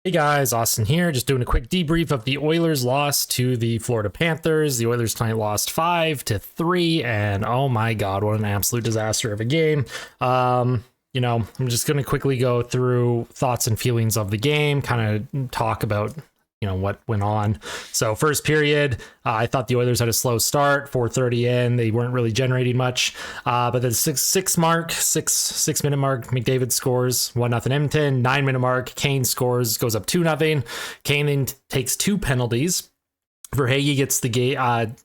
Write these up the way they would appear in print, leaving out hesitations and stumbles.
Hey guys, Austin here, just doing a quick debrief of the Oilers' loss to the Florida Panthers. The Oilers tonight lost 5-3, and oh my god, what an absolute disaster of a game. I'm just going to quickly go through thoughts and feelings of the game, kind of talk about what went on. So first period, I thought the Oilers had a slow start, 4:30 in, they weren't really generating much, but the six minute mark, McDavid scores 1-0 Edmonton. 9-minute mark, Kane scores, goes up 2-0. Kane then takes two penalties. Verhaeghe gets the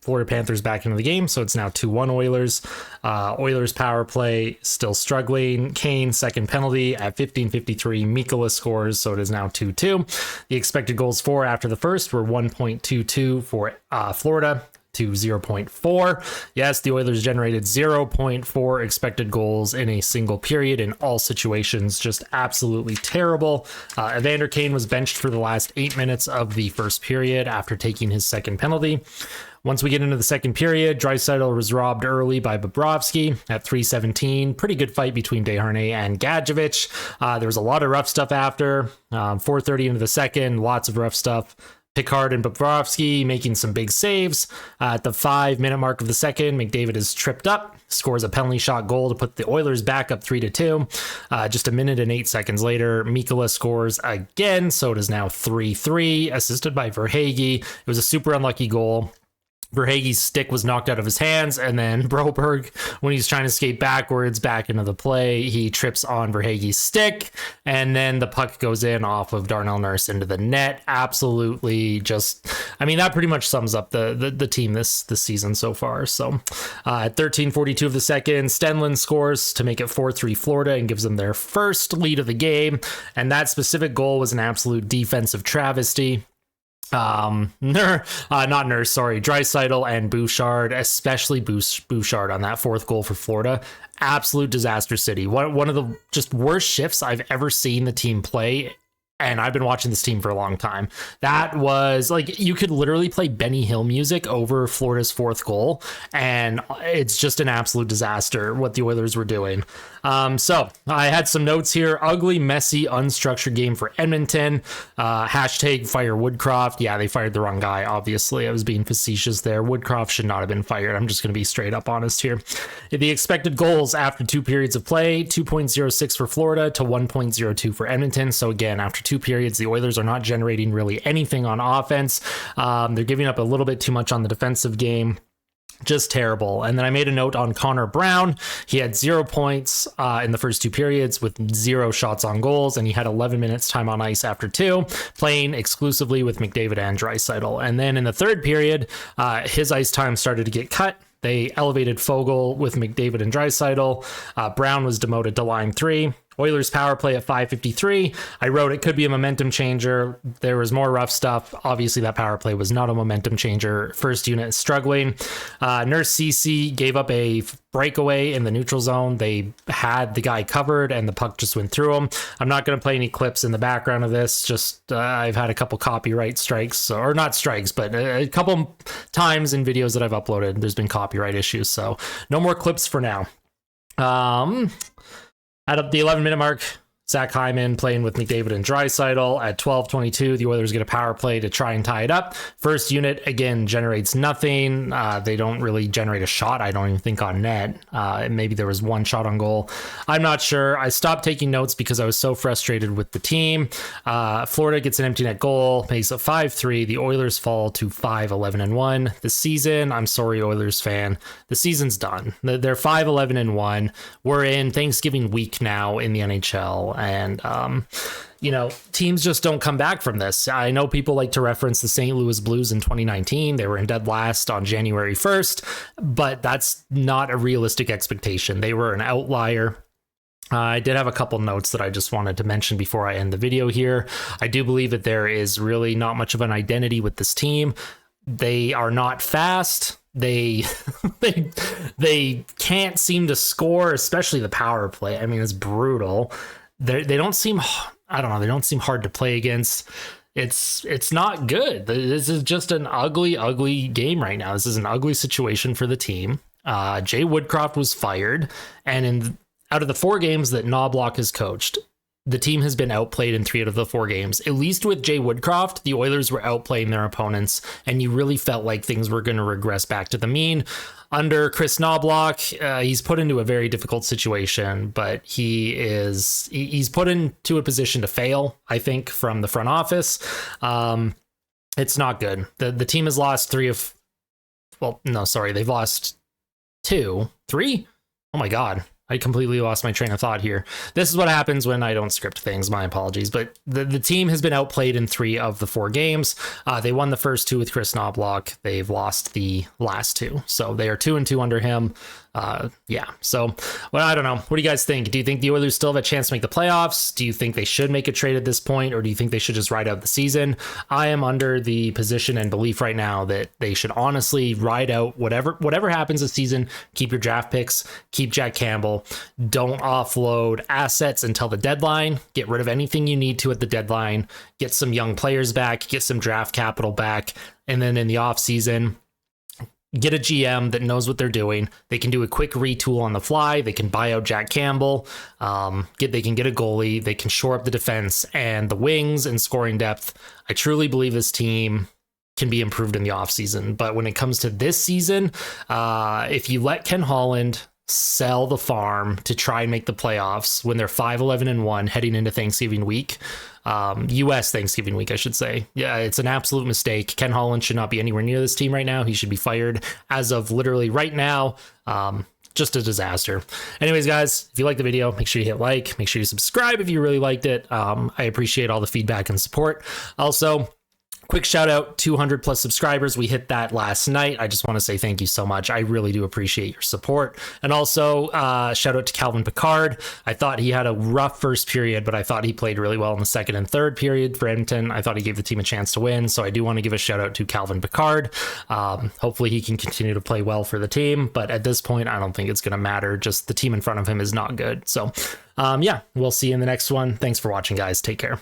Florida Panthers back into the game, so it's now 2-1 Oilers. Oilers power play still struggling. Kane second penalty at 15:53. Mikkola scores, so it is now 2-2. The expected goals for after the first were 1.22 for Florida to 0.4. Yes, the Oilers generated 0.4 expected goals in a single period in all situations. Just absolutely terrible. Evander Kane was benched for the last 8 minutes of the first period after taking his second penalty. Once we get into the second period, Draisaitl was robbed early by Bobrovsky at 3:17. Pretty good fight between Desharnais and Gadjevich. There was a lot of rough stuff after. 4:30 into the second, lots of rough stuff. Picard and Bobrovsky making some big saves. At the 5-minute mark of the second, McDavid is tripped up, scores a penalty shot goal to put the Oilers back up 3-2. Just a minute and 8 seconds later, Mikkola scores again, so it is now 3-3, assisted by Verhaeghe. It was a super unlucky goal. Verhaeghe's stick was knocked out of his hands, and then Broberg, when he's trying to skate backwards back into the play, he trips on Verhaeghe's stick, and then the puck goes in off of Darnell Nurse into the net. Absolutely that pretty much sums up the team this season so far. So at 13:42 of the second, Stenlund scores to make it 4-3 Florida and gives them their first lead of the game, and that specific goal was an absolute defensive travesty. Draisaitl and Bouchard, especially Bouchard on that fourth goal for Florida. Absolute disaster city. One of the just worst shifts I've ever seen the team play. And I've been watching this team for a long time. That was like, you could literally play Benny Hill music over Florida's fourth goal, and it's just an absolute disaster what the Oilers were doing. So I had some notes here. Ugly, messy, unstructured game for Edmonton. Hashtag fire Woodcroft. Yeah, they fired the wrong guy, obviously. I was being facetious there. Woodcroft should not have been fired. I'm just going to be straight up honest here. The expected goals after 2 periods of play, 2.06 for Florida to 1.02 for Edmonton. So again, after 2 periods, the Oilers are not generating really anything on offense. They're giving up a little bit too much on the defensive game. Just terrible. And then I made a note on Connor Brown. He had 0 points in the first 2 periods with 0 shots on goals, and he had 11 minutes time on ice after 2, playing exclusively with McDavid and Draisaitl. And then in the third period, his ice time started to get cut. They elevated Fogle with McDavid and Draisaitl. Brown was demoted to line 3. Oilers power play at 5:53. I wrote it could be a momentum changer. There was more rough stuff. Obviously, that power play was not a momentum changer. First unit is struggling. Nurse CC gave up a breakaway in the neutral zone. They had the guy covered, and the puck just went through him. I'm not going to play any clips in the background of this. Just I've had a couple copyright strikes, or not strikes, but a couple times in videos that I've uploaded, there's been copyright issues. So no more clips for now. At the 11-minute mark, Zach Hyman playing with McDavid and Draisaitl. At 12:22, the Oilers get a power play to try and tie it up. First unit, again, generates nothing. They don't really generate a shot, I don't even think, on net. Maybe there was 1 shot on goal. I'm not sure. I stopped taking notes because I was so frustrated with the team. Florida gets an empty net goal, makes it 5-3. The Oilers fall to 5-11-1. The season, I'm sorry, Oilers fan, the season's done. They're 5-11-1. We're in Thanksgiving week now in the NHL. And, teams just don't come back from this. I know people like to reference the St. Louis Blues in 2019. They were in dead last on January 1st, but that's not a realistic expectation. They were an outlier. I did have a couple notes that I just wanted to mention before I end the video here. I do believe that there is really not much of an identity with this team. They are not fast. They can't seem to score, especially the power play. I mean, it's brutal. They don't seem, I don't know, they don't seem hard to play against. It's not good. This is just an ugly game right now. This is an ugly situation for the team. Jay Woodcroft was fired, and out of the 4 games that Knobloch has coached, the team has been outplayed in 3 out of the 4 games. At least with Jay Woodcroft, the Oilers were outplaying their opponents, and you really felt like things were going to regress back to the mean. Under Chris Knobloch, he's put into a very difficult situation, but he's put into a position to fail, I think, from the front office. It's not good. The team has lost they've lost 3. Oh my God. I completely lost my train of thought here. This is what happens when I don't script things. My apologies. But the team has been outplayed in 3 of the 4 games. They won the first 2 with Chris Knobloch. They've lost the last 2. So they are 2-2 under him. So, well, I don't know. What do you guys think? Do you think the Oilers still have a chance to make the playoffs? Do you think they should make a trade at this point, or do you think they should just ride out the season? I am under the position and belief right now that they should honestly ride out whatever happens this season. Keep your draft picks, keep Jack Campbell. Don't offload assets until the deadline. Get rid of anything you need to at the deadline. Get some young players back, get some draft capital back, and then in the offseason, get a GM that knows what they're doing. They can do a quick retool on the fly. They can buy out Jack Campbell. They can get a goalie. They can shore up the defense and the wings and scoring depth. I truly believe this team can be improved in the offseason. But when it comes to this season, if you let Ken Holland sell the farm to try and make the playoffs when they're 5-11-1 heading into Thanksgiving week, U.S. Thanksgiving week, I should say. Yeah, it's an absolute mistake. Ken Holland should not be anywhere near this team right now. He should be fired as of literally right now. Just a disaster. Anyways, guys, if you like the video, make sure you hit like, make sure you subscribe if you really liked it. I appreciate all the feedback and support. Also, quick shout out, 200 plus subscribers. We hit that last night. I just want to say thank you so much. I really do appreciate your support. And also shout out to Calvin Pickard. I thought he had a rough first period, but I thought he played really well in the second and third period for Edmonton. I thought he gave the team a chance to win. So I do want to give a shout out to Calvin Pickard. Hopefully he can continue to play well for the team. But at this point, I don't think it's going to matter. Just the team in front of him is not good. So yeah, we'll see you in the next one. Thanks for watching, guys. Take care.